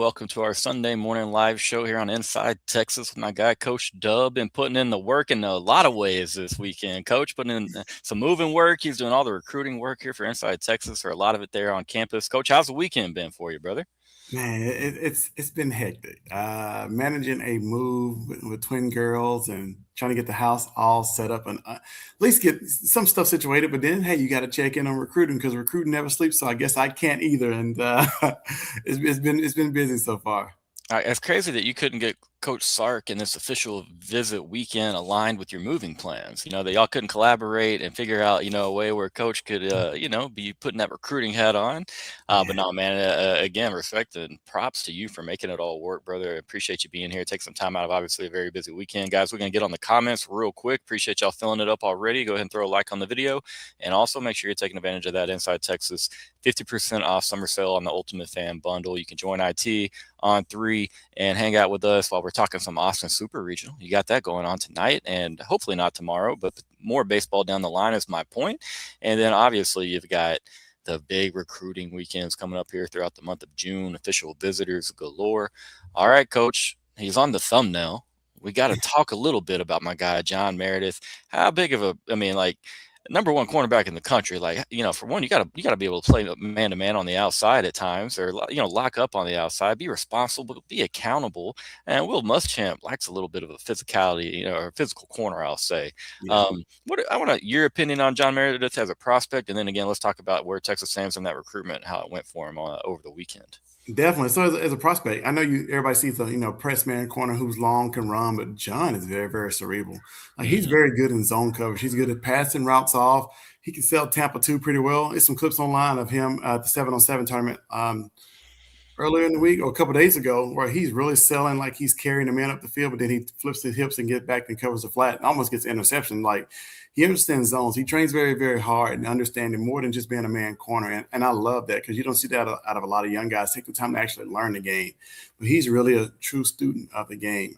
Welcome to our Sunday morning live show here on Inside Texas with my guy, Coach Dub, and putting in the work in a lot of ways this weekend. Coach putting in some moving work. He's doing all the recruiting work here for Inside Texas, or a lot of it there on campus. Coach, how's the weekend been for you, brother? Man, it's been hectic. Managing a move with twin girls and trying to get the house all set up and at least get some stuff situated. But then, hey, you got to check in on recruiting because recruiting never sleeps. So I guess I can't either. And it's been busy so far. All right, it's crazy that you couldn't get Coach Sark in this official visit weekend aligned with your moving plans. That y'all couldn't collaborate and figure out, a way where Coach could, be putting that recruiting hat on. But Yeah, no, man, again, respect and props to you for making it all work, brother. I appreciate you being here. Take some time out of obviously a very busy weekend. Guys, we're going to get on the comments real quick. Appreciate y'all filling it up already. Go ahead and throw a like on the video. And also make sure you're taking advantage of that Inside Texas 50% off summer sale on the Ultimate Fan Bundle. You can join IT on 3 and hang out with us while we're talking some Austin Super Regional. You got that going on tonight and hopefully not tomorrow, but more baseball down the line is my point. And then obviously you've got the big recruiting weekends coming up here throughout the month of June, official visitors galore. All right, Coach, he's on the thumbnail. We got to talk a little bit about my guy, John Meredith. How big of number one cornerback in the country. Like, for one, you gotta be able to play man to man on the outside at times, or lock up on the outside, be responsible, be accountable. And Will Muschamp likes a little bit of a physicality, or a physical corner, I'll say. yeah. What I want your opinion on John Meredith as a prospect, and then again, let's talk about where Texas stands in that recruitment, how it went for him over the weekend. Definitely. So as a prospect, I know everybody sees the press man corner who's long can run, but John is very very cerebral. Like he's Hmm. very good in zone coverage. He's good at passing routes off. He can sell Tampa 2 pretty well. There's some clips online of him at the 7-on-7 tournament earlier in the week or a couple days ago where he's really selling like he's carrying a man up the field, but then he flips his hips and gets back and covers the flat and almost gets an interception. Like he understands zones. He trains very, very hard and understanding more than just being a man corner. And I love that because you don't see that out of a lot of young guys take the time to actually learn the game. But he's really a true student of the game.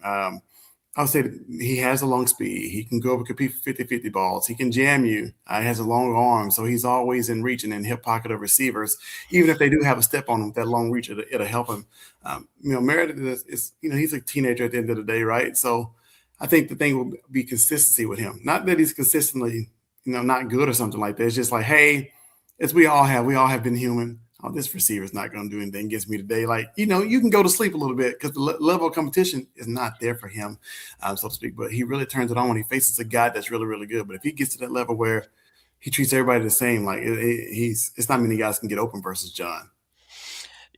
I would say that he has a long speed. He can go up and compete for 50-50 balls. He can jam you. He has a long arm, so he's always in reach and in hip pocket of receivers. Even if they do have a step on him, that long reach, it'll help him. Meredith is he's a teenager at the end of the day, right? So I think the thing will be consistency with him. Not that he's consistently, not good or something like that. It's just like, hey, as we all have been human. Oh, this receiver is not going to do anything against me today. Like, you can go to sleep a little bit because the level of competition is not there for him, so to speak. But he really turns it on when he faces a guy that's really, really good. But if he gets to that level where he treats everybody the same, like it's not many guys can get open versus John.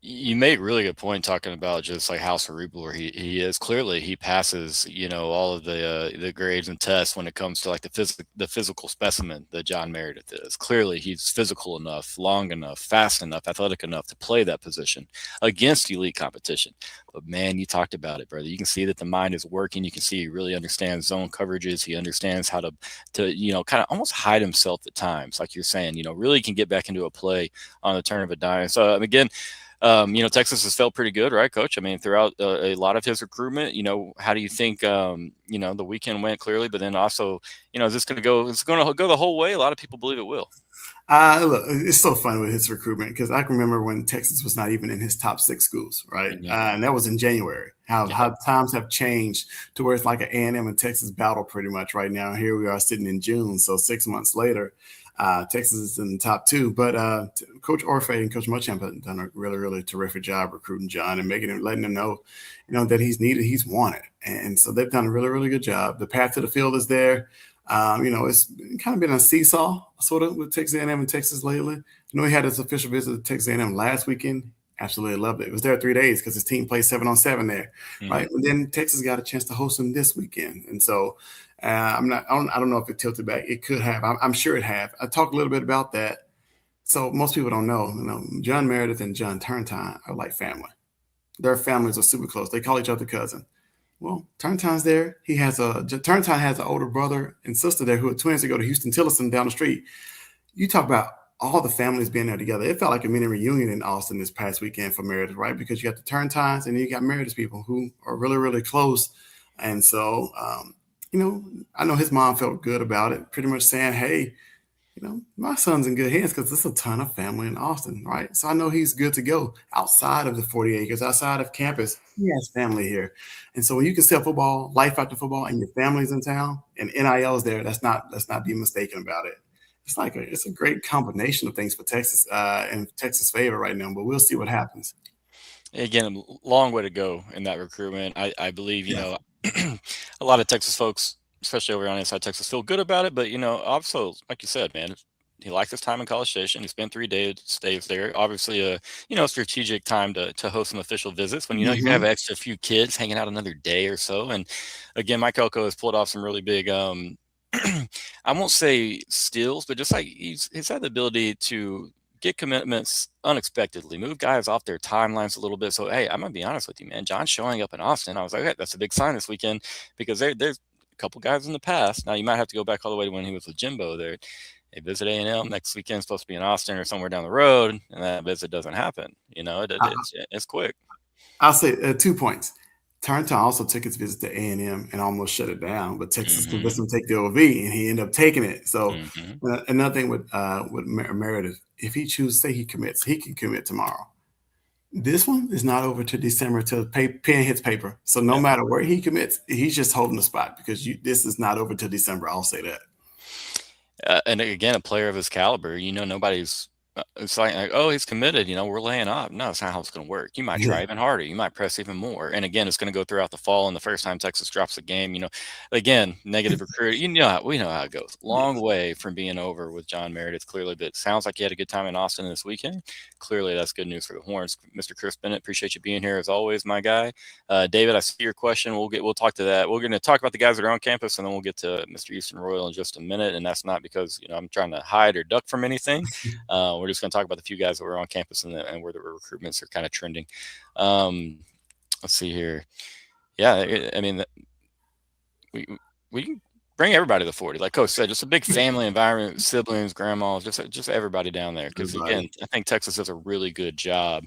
You made a really good point talking about just like how cerebral he is. Clearly, he passes all of the grades and tests when it comes to like the physical specimen that John Meredith is. Clearly, he's physical enough, long enough, fast enough, athletic enough to play that position against elite competition. But man, you talked about it, brother. You can see that the mind is working. You can see he really understands zone coverages. He understands how to kind of almost hide himself at times, like you're saying. Really can get back into a play on the turn of a dime. So again. Texas has felt pretty good, right, Coach? I mean, throughout a lot of his recruitment, how do you think, the weekend went clearly, but then also, is this going to go? It's going to go the whole way. A lot of people believe it will. Look, it's so fun with his recruitment because I can remember when Texas was not even in his top 6 schools, right? Mhm. And that was in January. Yeah. How times have changed to where it's like an A&M and Texas battle pretty much right now. Here we are sitting in June, so 6 months later, Texas is in the top 2. But Coach Orfe and Coach Muschamp have done a really, really terrific job recruiting John and letting him know, that he's needed, he's wanted, and so they've done a really, really good job. The path to the field is there. It's kind of been a seesaw sort of with Texas A&M and Texas lately. I know he had his official visit to Texas A&M last weekend. Absolutely loved it. It was there 3 days because his team plays 7-on-7 there, Mhm. right? And then Texas got a chance to host him this weekend, and so I don't know if it tilted back. It could have. I'm sure it have. I talked a little bit about that. So most people don't know. John Meredith and John Turntine are like family. Their families are super close. They call each other cousin. Well, Turntine's there. Turntine has an older brother and sister there who are twins. They go to Houston Tillotson down the street. You talk about all the families being there together. It felt like a mini reunion in Austin this past weekend for Meredith, right? Because you got the Turntines and then you got Meredith's people who are really, really close. And so, I know his mom felt good about it, pretty much saying, hey, My son's in good hands because there's a ton of family in Austin, right? So I know he's good to go outside of the 40 acres, outside of campus. He has family here. And so when you can sell football, life after football, and your family's in town and NIL's there, let's not be mistaken about it. It's a great combination of things for Texas in Texas favor right now, but we'll see what happens. Again, a long way to go in that recruitment. I believe, Yes. a lot of Texas folks, especially over on inside Texas, feel good about it. But, also, like you said, man, he likes his time in College Station. He spent 3 days stays there. Obviously, strategic time to host some official visits when you can have Hmm. an extra few kids hanging out another day or so. And again, Mike Elko has pulled off some really big I won't say steals, but just like he's had the ability to get commitments unexpectedly, move guys off their timelines a little bit. So, hey, I'm gonna be honest with you, man. John showing up in Austin, I was like, okay, that's a big sign this weekend because there's a couple guys in the past. Now you might have to go back all the way to when he was with Jimbo. There, they visit A&M next weekend, supposed to be in Austin or somewhere down the road, and that visit doesn't happen. It's quick. I'll say 2 points. Turntime also took his visit to A&M and almost shut it down, but Texas Hmm. convinced him to take the OV, and he ended up taking it. So Hmm. another thing with Meredith, if he chooses, say he commits, he can commit tomorrow. This one is not over to December till pen hits paper. So no Yeah. matter where he commits, he's just holding the spot because this is not over till December. I'll say that. And again, a player of his caliber, nobody's. It's like, oh, he's committed. We're laying off. No, it's not how it's going to work. You might try Yeah. even harder. You might press even more. And again, it's going to go throughout the fall. And the first time Texas drops a game, again, negative recruit. We know how it goes. Long Yes. way from being over with John Meredith. Clearly, but it sounds like you had a good time in Austin this weekend. Clearly, that's good news for the Horns. Mr. Chris Bennett, appreciate you being here as always, my guy. David, I see your question. We'll talk to that. We're going to talk about the guys that are on campus, and then we'll get to Mr. Easton Royal in just a minute. And that's not because I'm trying to hide or duck from anything. We're just going to talk about the few guys that were on campus and where the recruitments are kind of trending. Um, let's see here. Yeah, I mean, we we can bring everybody to 40. Like Coach said, just a big family environment, siblings, grandmas, just everybody down there. Because again, Everybody. I think Texas does a really good job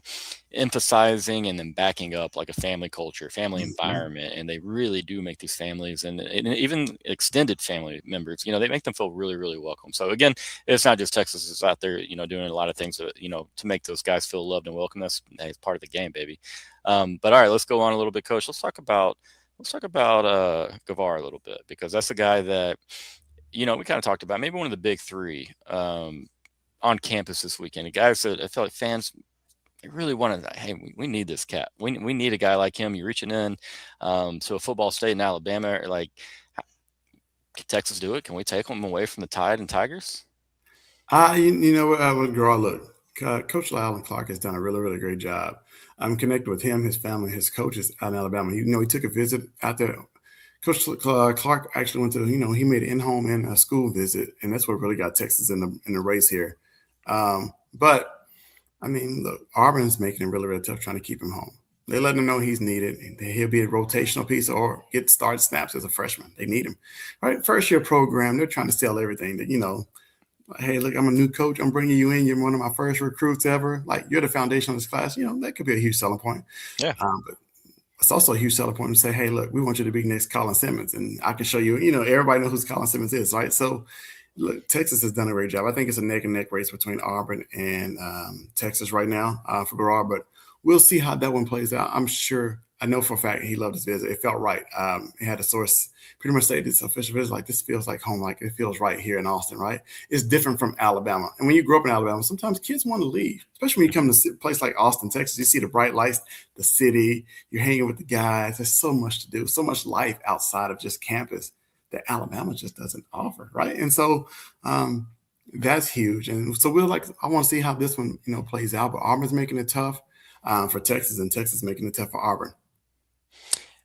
emphasizing and then backing up like a family culture, family Mhm. environment, and they really do make these families and even extended family members, they make them feel really, really welcome. So again, it's not just Texas is out there, doing a lot of things to make those guys feel loved and welcome. That's hey, it's part of the game, baby. But all right, let's go on a little bit, Coach. Let's talk about Gavar a little bit because that's a guy that we kind of talked about. Maybe one of the big three on campus this weekend. A guy that I feel like fans really wanted. Hey, we need this cat. We need a guy like him. You're reaching in to a football state in Alabama. Like, can Texas do it? Can we take them away from the Tide and Tigers? With Gerard, look, Coach Lyle and Clark has done a really, really great job. I'm connected with him, his family, his coaches out in Alabama. He took a visit out there. Coach Clark actually went to, he made an in-home and a school visit, and that's what really got Texas in the race here. But I mean, look, Auburn's making it really, really tough trying to keep him home. They letting him know he's needed. And he'll be a rotational piece or get start snaps as a freshman. They need him. Right, first year program. They're trying to sell everything that hey, look, I'm a new coach. I'm bringing you in. You're one of my first recruits ever. Like, you're the foundation of this class. That could be a huge selling point. Yeah. But it's also a huge selling point to say, hey, look, we want you to be next Colin Simmons. And I can show you, everybody knows who Colin Simmons is, right? So, look, Texas has done a great job. I think it's a neck and neck race between Auburn and Texas right now for Garrard, but we'll see how that one plays out. I know for a fact he loved his visit. It felt right. He had a source pretty much say this official visit, like, this feels like home, like it feels right here in Austin, right? It's different from Alabama. And when you grow up in Alabama, sometimes kids want to leave, especially when you come to a place like Austin, Texas. You see the bright lights, the city, you're hanging with the guys. There's so much to do, so much life outside of just campus that Alabama just doesn't offer, right? And so that's huge. And so I want to see how this one, plays out. But Auburn's making it tough for Texas, and Texas making it tough for Auburn.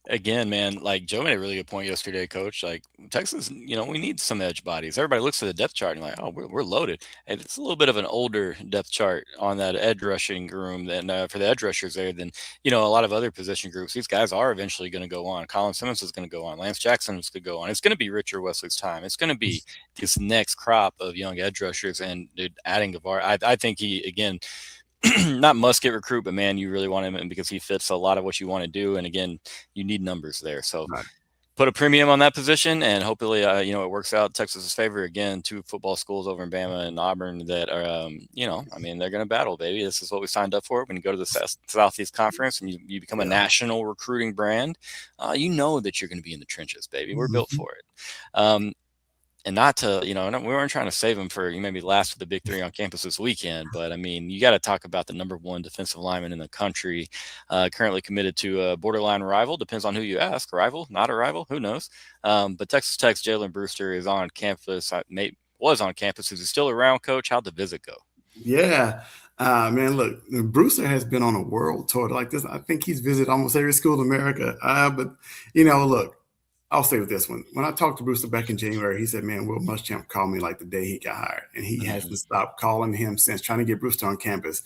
Again, man, like Joe made a really good point yesterday, Coach. Like Texas, we need some edge bodies. Everybody looks at the depth chart and like, oh, we're loaded. And it's a little bit of an older depth chart on that edge rushing room than for the edge rushers there than a lot of other position groups. These guys are eventually going to go on. Colin Simmons is going to go on. Lance Jackson is going to go on. It's going to be Richard Wesley's time. It's going to be this next crop of young edge rushers. And dude, adding Gavar, I think he again. Not must get recruit, but man, you really want him because he fits a lot of what you want to do. And again, you need numbers there. So Right. put a premium on that position, and hopefully, it works out in Texas's favor. Again, two football schools over in Bama and Auburn that are, they're going to battle, baby. This is what we signed up for. When you go to the Southeast Conference and you become a national recruiting brand, you know that you're going to be in the trenches, baby. We're built for it. And not to, we weren't trying to save him for maybe last with the big three on campus this weekend, but I mean, you got to talk about the number one defensive lineman in the country, currently committed to a borderline rival. Depends on who you ask. Rival, not a rival, who knows? But Texas Tech's Jalen Brewster is on campus. Was on campus. Is he still around, Coach? How'd the visit go? Yeah. Man, look, Brewster has been on a world tour like this. I think he's visited almost every school in America. But, look, I'll stay with this one. When I talked to Brewster back in January, he said, man, Will Muschamp called me like the day he got hired. And he hasn't stopped calling him since, trying to get Brewster on campus.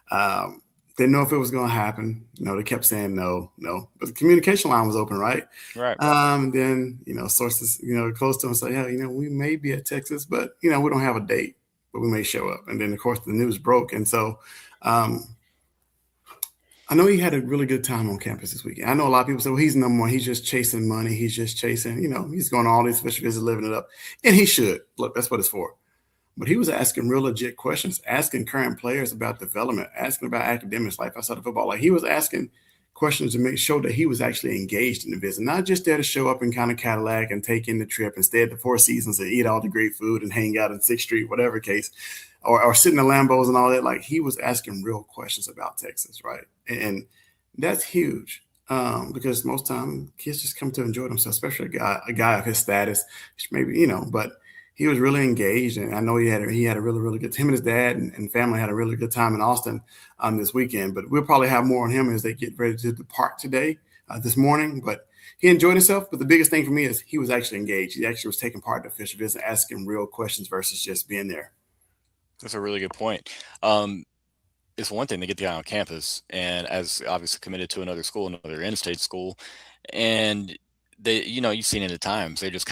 Didn't know if it was going to happen. They kept saying no. But the communication line was open, right? Right. Then, sources, close to him say, yeah, we may be at Texas, but, we don't have a date, but we may show up. And then, of course, the news broke. And so I know he had a really good time on campus this weekend. I know a lot of people say, well, he's number one. He's just chasing money. He's just chasing, he's going to all these official visits, living it up. And he should. Look, that's what it's for. But he was asking real legit questions, asking current players about development, asking about academics, life outside of football. Like, he was asking questions to make sure that he was actually engaged in the visit, not just there to show up in kind of Cadillac and take in the trip and stay at the Four Seasons and eat all the great food and hang out in 6th Street, whatever case, or sit in the Lambos and all that. Like, he was asking real questions about Texas, right? And that's huge, because most time kids just come to enjoy themselves, especially a guy of his status, maybe, but he was really engaged. And I know he had a really, really good, him and his dad and family had a really good time in Austin this weekend. But we'll probably have more on him as they get ready to depart today, this morning. But he enjoyed himself. But the biggest thing for me is he was actually engaged. He actually was taking part in the official visit, asking real questions versus just being there. That's a really good point. It's one thing to get the guy on campus and as obviously committed to another school, another in-state school. And they, you've seen it at times. They're just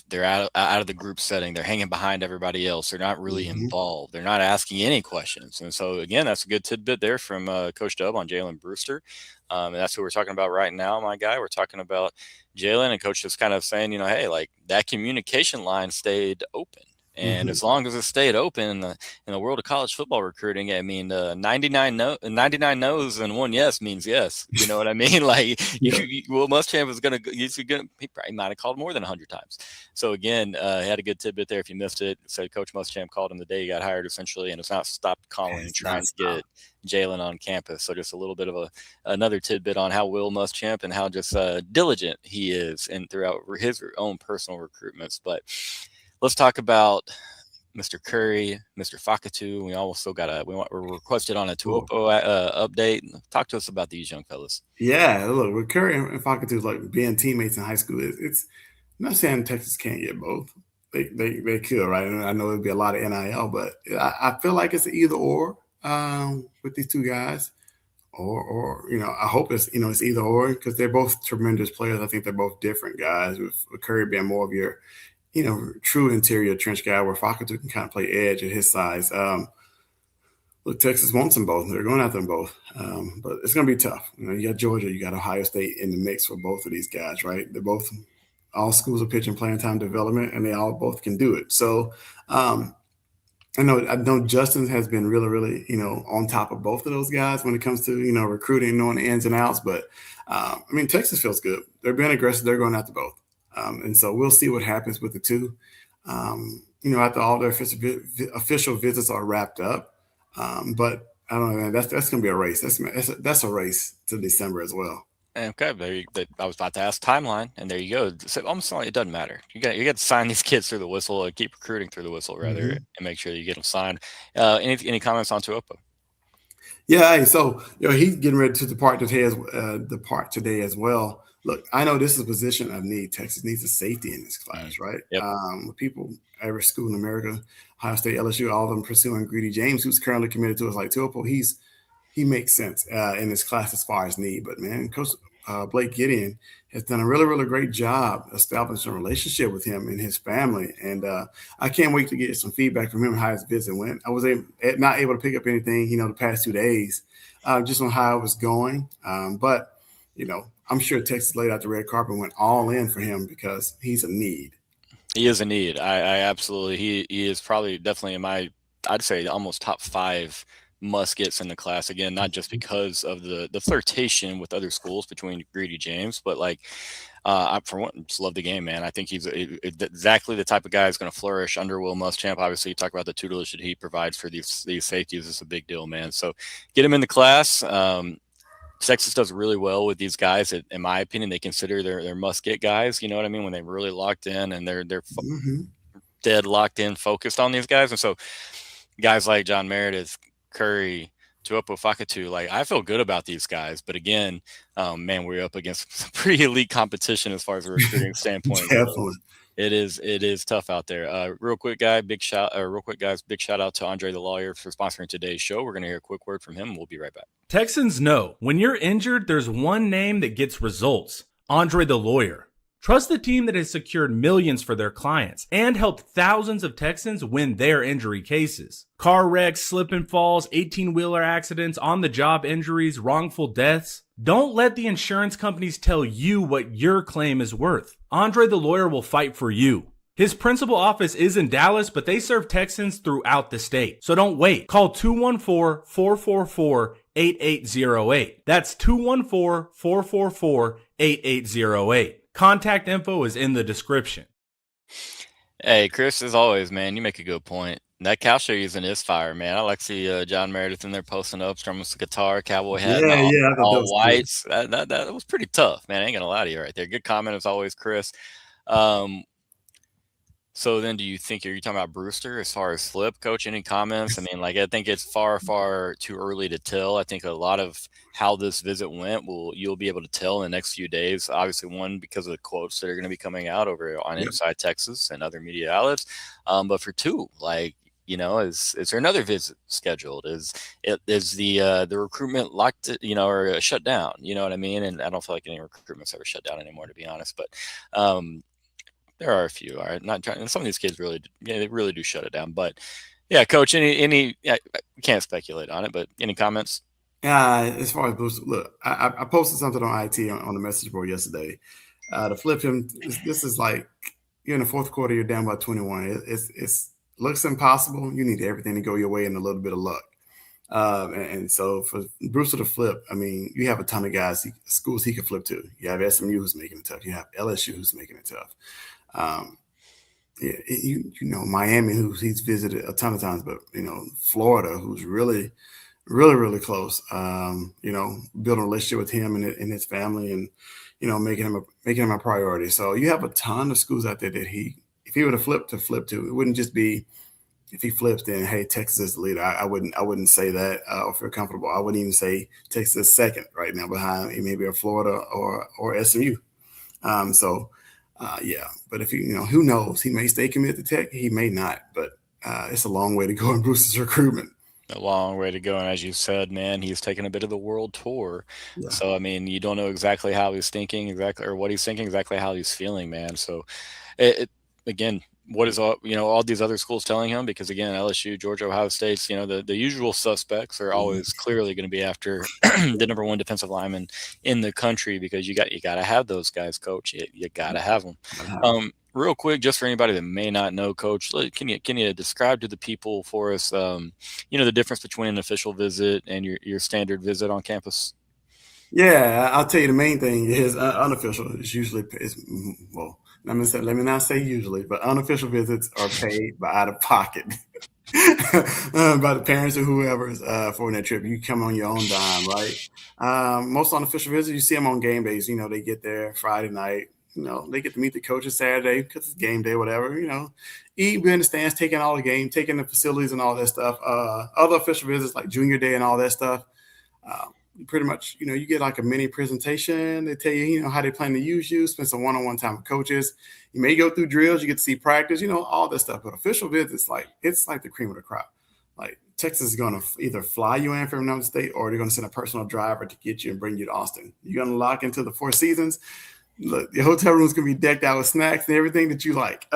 they're out of the group setting. They're hanging behind everybody else. They're not really involved. They're not asking any questions. And so, again, that's a good tidbit there from Coach Dub on Jalen Brewster. And that's who we're talking about right now, my guy. We're talking about Jalen, and Coach is kind of saying, hey, like, that communication line stayed open. And as long as it stayed open in the world of college football recruiting, I mean, 99 no's and 1 yes means yes. You know what I mean? Like, Will Muschamp is he probably might have called more than 100 times. So again, he had a good tidbit there. If you missed it, said Coach Muschamp called him the day he got hired, essentially, and it's not stopped calling and trying to get Jalen on campus. So just a little bit of another tidbit on how Will Muschamp and how just diligent he is and throughout his own personal recruitments. But let's talk about Mr. Curry, Mr. Fakatu. We also we're requested on a Tuopo update. Talk to us about these young fellas. Yeah, look, with Curry and Fakatu, like being teammates in high school, it's I'm not saying Texas can't get both. They could, right? And I know it'd be a lot of NIL, but I feel like it's either or with these two guys. Or I hope it's either or, because they're both tremendous players. I think they're both different guys, with Curry being more of your true interior trench guy, where Fakatu can kind of play edge at his size. Look, Texas wants them both. They're going after them both. But it's going to be tough. You got Georgia, you got Ohio State in the mix for both of these guys, right? They're both all schools of pitch and playing time development, and they all both can do it. So I know Justin has been really, really, on top of both of those guys when it comes to, recruiting, knowing the ins and outs. But Texas feels good. They're being aggressive. They're going after both. And so we'll see what happens with the two, after all their official visits are wrapped up. But I don't know, man, that's going to be a race. That's a race to December as well. Okay, I was about to ask timeline, and there you go. So almost like it doesn't matter. You got to sign these kids through the whistle, or keep recruiting through the whistle, rather, and make sure you get them signed. Any comments on Tuopo? Yeah, so he's getting ready to depart today as well. Look, I know this is a position of need. Texas needs a safety in this class, right? Yep. People, every school in America, Ohio State, LSU, all of them pursuing Greedy James, who's currently committed to us. Like Tuopo, he makes sense in this class as far as need. But man, Coach Blake Gideon has done a really, really great job establishing a relationship with him and his family. And I can't wait to get some feedback from him on how his visit went. I was not able to pick up anything, the past 2 days, just on how it was going. But I'm sure Texas laid out the red carpet and went all in for him because he's a need. He is a need. I absolutely, he is probably definitely in my, I'd say almost top 5 must gets in the class. Again, not just because of the flirtation with other schools between Greedy James, but like, I for one just love the game, man. I think he's exactly the type of guy who's going to flourish under Will Muschamp. Obviously, you talk about the tutelage that he provides for these safeties. It's a big deal, man. So get him in the class. Texas does really well with these guys that, in my opinion, they consider their must-get guys. You know what I mean? When they really locked in and they're dead locked in, focused on these guys. And so guys like John Meredith, Curry, Tuopo Fakatu, like I feel good about these guys. But again, man, we're up against some pretty elite competition as far as a recruiting standpoint. Definitely. It is tough out there. Real quick, guys, big shout out to Andre the Lawyer for sponsoring today's show. We're going to hear a quick word from him, and we'll be right back. Texans know when you're injured, there's one name that gets results: Andre the Lawyer. Trust the team that has secured millions for their clients and helped thousands of Texans win their injury cases. Car wrecks, slip and falls, 18-wheeler accidents, on-the-job injuries, wrongful deaths. Don't let the insurance companies tell you what your claim is worth. Andre the Lawyer will fight for you. His principal office is in Dallas, but they serve Texans throughout the state. So don't wait. Call 214-444-8808. That's 214-444-8808. Contact info is in the description. Hey, Chris, as always, man, you make a good point. That cow show using is fire, man. I like to see John Meredith in there posting up, strumming the guitar, cowboy hat, all whites. That was pretty tough, man. I ain't gonna lie to you right there. Good comment as always, Chris. So then do you think, are you talking about Brewster as far as Flip, Coach? Any comments? I mean, like, I think it's far too early to tell. I think a lot of how this visit went you'll be able to tell in the next few days. Obviously, one, because of the quotes that are going to be coming out over on Inside Texas and other media outlets. But for two, like, you know, is there another visit scheduled? Is the recruitment locked, or shut down? You know what I mean? And I don't feel like any recruitment's ever shut down anymore, to be honest. But there are a few. All right, not trying. And some of these kids really do shut it down. But yeah, Coach, we can't speculate on it. But any comments? As far as Booster, look, I posted something on IT on the message board yesterday. To flip him, this is like you're in the fourth quarter, you're down by 21. It's looks impossible. You need everything to go your way and a little bit of luck. And so for Brewster to flip, I mean, you have a ton of guys, schools he could flip to. You have SMU who's making it tough. You have LSU who's making it tough. Miami, who he's visited a ton of times, but Florida, who's really, really, really close. Building a relationship with him and his family, and making him a priority. So you have a ton of schools out there that if he would have flip to, it wouldn't just be if he flips, then hey, Texas is the leader. I wouldn't say that or feel comfortable. I wouldn't even say Texas is second right now behind maybe a Florida or SMU. But if who knows? He may stay committed to Tech. He may not. But it's a long way to go in Bruce's recruitment. A long way to go. And as you said, man, he's taken a bit of the world tour. Yeah. So, I mean, you don't know exactly how he's thinking, or what he's thinking, exactly how he's feeling, man. So, again, what is all these other schools telling him? Because again, LSU, Georgia, Ohio State, the usual suspects are always clearly going to be after the number one defensive lineman in the country, because you got to have those guys, Coach. You got to have them. Real quick, just for anybody that may not know, Coach, can you describe to the people for us, the difference between an official visit and your standard visit on campus? Yeah, I'll tell you the main thing is unofficial. It's usually let me not say usually, but unofficial visits are paid by out of pocket by the parents or whoever's for that trip. You come on your own dime, right? Most unofficial visits, you see them on game days. They get there Friday night. They get to meet the coaches Saturday because it's game day, whatever. Eat, be in the stands, taking all the game, taking the facilities and all that stuff. Other official visits like junior day and all that stuff. Pretty much, you get like a mini presentation. They tell you, how they plan to use you, spend some one-on-one time with coaches. You may go through drills, you get to see practice, all that stuff. But official visits, it's like the cream of the crop. Like Texas is going to either fly you in from another state, or they're going to send a personal driver to get you and bring you to Austin. You're going to lock into the Four Seasons. Look, the hotel room is going to be decked out with snacks and everything that you like.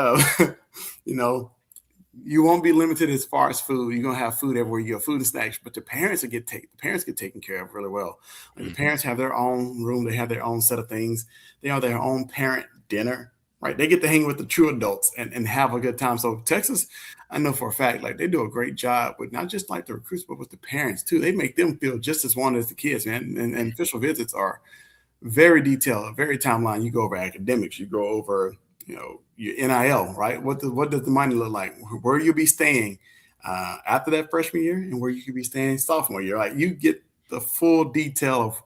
you won't be limited as far as food. You're gonna have food everywhere you go, food and snacks. But the parents get taken care of really well. Like the parents have their own room. They have their own set of things. They have their own parent dinner. Right, they get to hang with the true adults and have a good time. So Texas, I know for a fact, like they do a great job with not just like the recruits, but with the parents too. They make them feel just as wanted as the kids, man. And official visits are very detailed, very timeline. You go over academics, you go over, your NIL, right? What does the money look like? Where you'll be staying after that freshman year, and where you could be staying sophomore year. Like you get the full detail of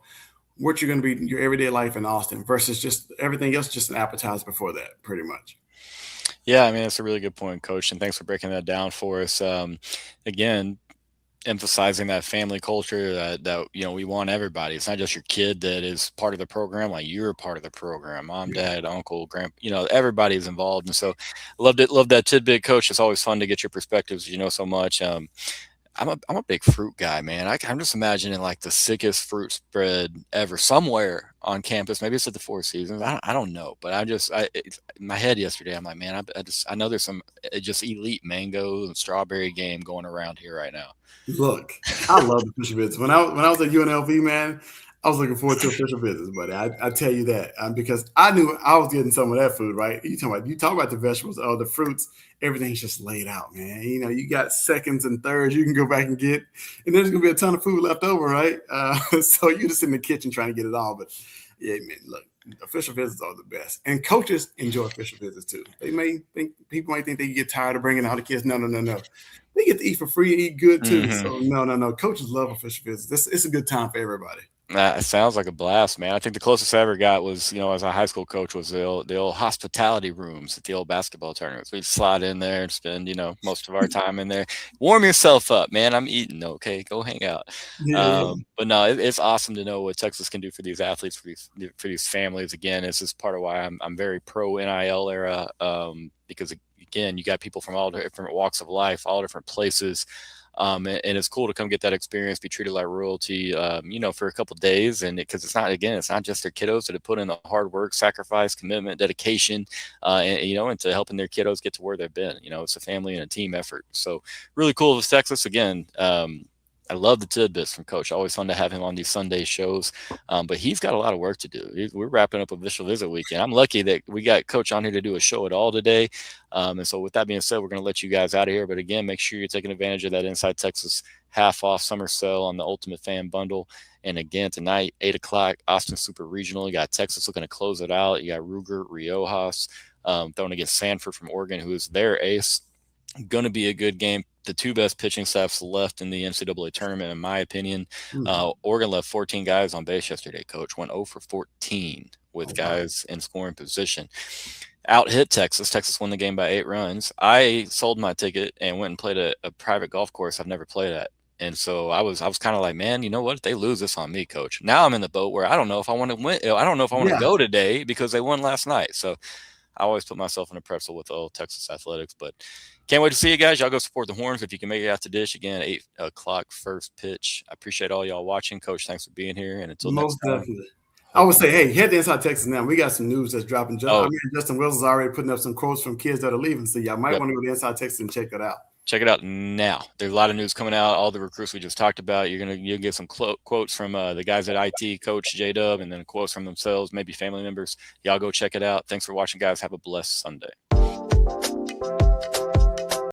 what you're going to be in your everyday life in Austin versus just everything else, just an appetizer before that, pretty much. Yeah, I mean, that's a really good point, Coach, and thanks for breaking that down for us. Again, emphasizing that family culture that we want everybody. It's not just your kid that is part of the program, like you're part of the program. Mom, dad, uncle, grandpa, everybody's involved. And so loved that tidbit, Coach. It's always fun to get your perspectives, so much. I'm a big fruit guy, man. I'm just imagining like the sickest fruit spread ever somewhere on campus. Maybe it's at the Four Seasons. I don't know, but in my head yesterday, I'm like, man, I know there's some just elite mango and strawberry game going around here right now. Look, I love the official visits. When I was at UNLV, man, I was looking forward to official visits, buddy. I tell you that because I knew I was getting some of that food, right? You talk about the vegetables, the fruits, everything's just laid out, man. You got seconds and thirds you can go back and get, and there's gonna be a ton of food left over, right? So you're just in the kitchen trying to get it all. But yeah, man, look, official visits are the best, and coaches enjoy official visits too. People might think they get tired of bringing all the kids. No. They get to eat for free, eat good too. Mm-hmm. So no. Coaches love official visits. It's a good time for everybody. It sounds like a blast, man. I think the closest I ever got was, as a high school coach, was the old hospitality rooms at the old basketball tournaments. We'd slide in there and spend, most of our time in there. Warm yourself up, man. I'm eating. Okay, go hang out. Yeah. But no, it's awesome to know what Texas can do for these athletes, for these families. Again, this is part of why I'm very pro NIL era, because again, you got people from all different walks of life, all different places. And it's cool to come get that experience, be treated like royalty, for a couple of days. And because it's not just their kiddos that have put in the hard work, sacrifice, commitment, dedication, and to helping their kiddos get to where they've been. It's a family and a team effort. So really cool with Texas. Again, I love the tidbits from Coach. Always fun to have him on these Sunday shows, but he's got a lot of work to do. We're wrapping up official visit weekend. I'm lucky that we got Coach on here to do a show at all today. And so with that being said, we're going to let you guys out of here. But again, make sure you're taking advantage of that Inside Texas half off summer sale on the Ultimate Fan Bundle. And again, tonight, 8 o'clock, Austin Super Regional. You got Texas looking to close it out. You got Ruger, Riojas throwing against Sanford from Oregon, who is their ace. Going to be a good game. The two best pitching staffs left in the NCAA tournament, in my opinion. Oregon left 14 guys on base yesterday, Coach. Went 0 for 14 with guys in scoring position. Out hit Texas. Texas won the game by 8 runs. I sold my ticket and went and played a private golf course I've never played at. And so I was kind of like, man, you know what? If they lose this on me, Coach. Now I'm in the boat where I don't know if I want to win. I don't know if I want to go today because they won last night. So I always put myself in a pretzel with old Texas athletics, but can't wait to see you guys. Y'all go support the Horns if you can make it out to Dish again. 8 o'clock first pitch. I appreciate all y'all watching. Coach, thanks for being here. And until next time. Definitely. I would say, hey, head to Inside Texas now. We got some news that's dropping. Justin Wilson's already putting up some quotes from kids that are leaving, so y'all might want to go to Inside Texas and check that out. Check it out now. There's a lot of news coming out. All the recruits we just talked about. You'll get some quotes from the guys at IT, Coach J-Dub, and then quotes from themselves, maybe family members. Y'all go check it out. Thanks for watching, guys. Have a blessed Sunday.